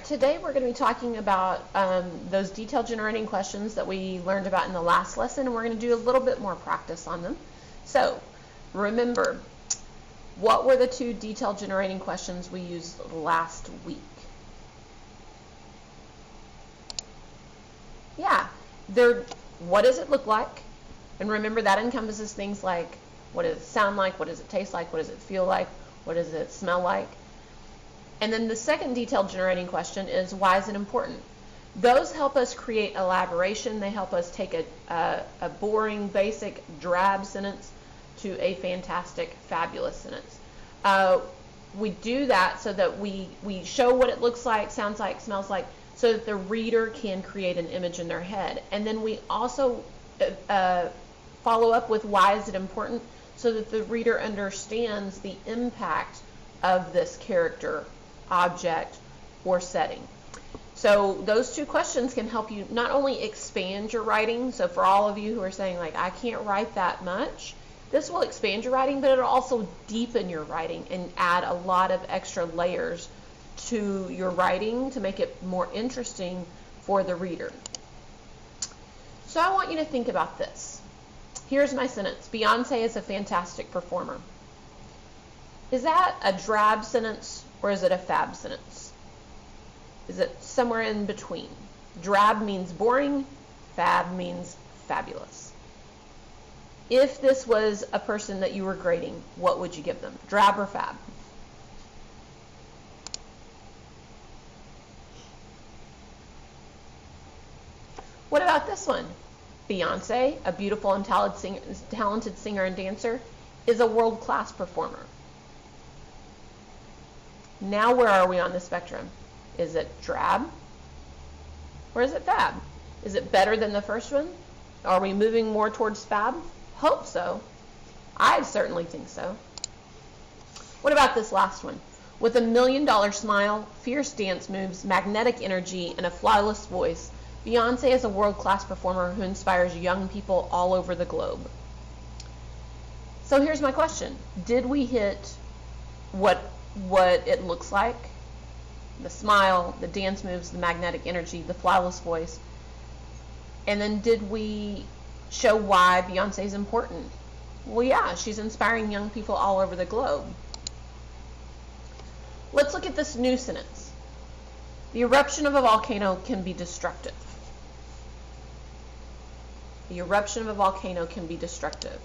right, today we're going to be talking about those detail generating questions that we learned about in the last lesson, and we're going to do a little bit more practice on them. So remember, what were the two detail generating questions we used last week? Yeah, what does it look like? And remember, that encompasses things like, what does it sound like? What does it taste like? What does it feel like? What does it smell like? And then the second detail generating question is, why is it important? Those help us create elaboration. They help us take a boring, basic, drab sentence to a fantastic, fabulous sentence. We do that so that we show what it looks like, sounds like, smells like, so that the reader can create an image in their head. And then we also follow up with, why is it important, so that the reader understands the impact of this character, object, or setting. So those two questions can help you not only expand your writing, so for all of you who are saying, like, I can't write that much, this will expand your writing, but it'll also deepen your writing and add a lot of extra layers to your writing to make it more interesting for the reader. So I want you to think about this. Here's my sentence. Beyonce is a fantastic performer. Is that a drab sentence or is it a fab sentence? Is it somewhere in between? Drab means boring, fab means fabulous. If this was a person that you were grading, what would you give them? Drab or fab? What about this one? Beyonce, a beautiful and talented singer and dancer, is a world-class performer. Now where are we on the spectrum? Is it drab or is it fab? Is it better than the first one? Are we moving more towards fab? Hope so. I certainly think so. What about this last one? With a $1 million smile, fierce dance moves, magnetic energy, and a flawless voice, Beyonce is a world-class performer who inspires young people all over the globe. So here's my question. Did we hit what it looks like? The smile, the dance moves, the magnetic energy, the flawless voice. And then did we show why Beyonce is important? Well, yeah, she's inspiring young people all over the globe. Let's look at this new sentence. The eruption of a volcano can be destructive. The eruption of a volcano can be destructive.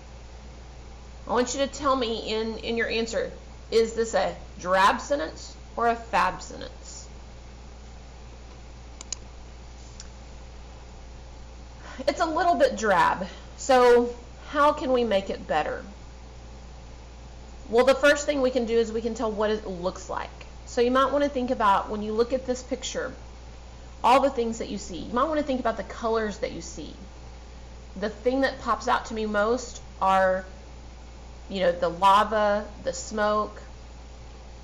I want you to tell me in your answer, is this a drab sentence or a fab sentence? It's a little bit drab. So how can we make it better? Well, the first thing we can do is we can tell what it looks like. So you might want to think about, when you look at this picture, all the things that you see. You might want to think about the colors that you see. The thing that pops out to me most are, the lava, the smoke.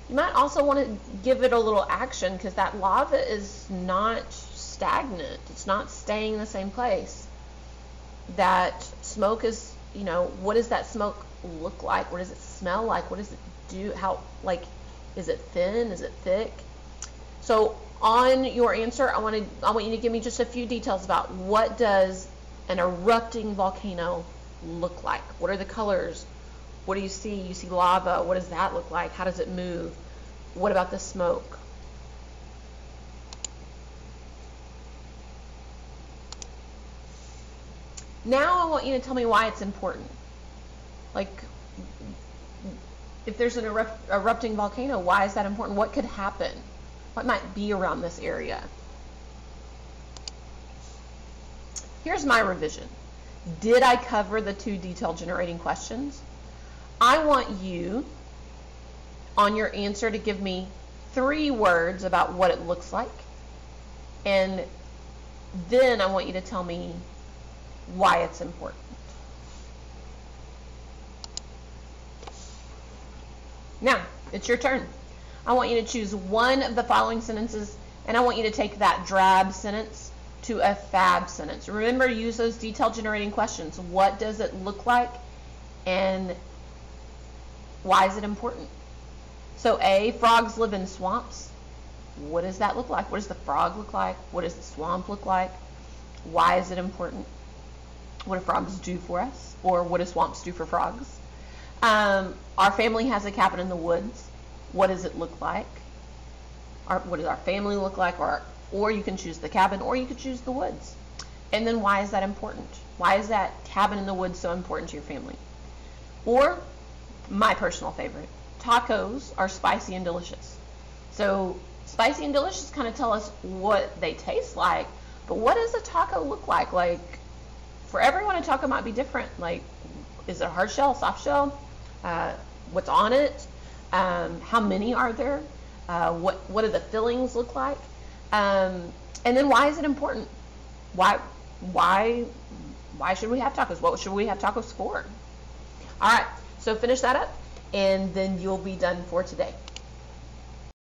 You might also want to give it a little action, because that lava is not stagnant. It's not staying in the same place. That smoke is, what does that smoke look like? What does it smell like? What does it do? Is it thin? Is it thick? So on your answer, I want you to give me just a few details about, what does an erupting volcano look like? What are the colors? What do you see? You see lava. What does that look like? How does it move? What about the smoke? Now I want you to tell me why it's important. Like, if there's an erupting volcano, why is that important? What could happen? What might be around this area? Here's my revision. Did I cover the two detail generating questions? I want you, on your answer, to give me 3 words about what it looks like. And then I want you to tell me why it's important. Now, it's your turn. I want you to choose one of the following sentences, and I want you to take that drab sentence to a fab sentence. Remember, use those detail generating questions. What does it look like, and why is it important? So A, frogs live in swamps. What does that look like? What does the frog look like? What does the swamp look like? Why is it important? What do frogs do for us? Or what do swamps do for frogs? Our family has a cabin in the woods. What does it look like? What does our family look like? Or you can choose the cabin, or you could choose the woods. And then why is that important? Why is that cabin in the woods so important to your family? Or, my personal favorite, tacos are spicy and delicious. So spicy and delicious kind of tell us what they taste like, but what does a taco look like? Like, for everyone, a taco might be different. Like, is it a hard shell, soft shell? What's on it? How many are there? What do the fillings look like? And then why is it important? Why should we have tacos? What should we have tacos for? All right, so finish that up, and then you'll be done for today.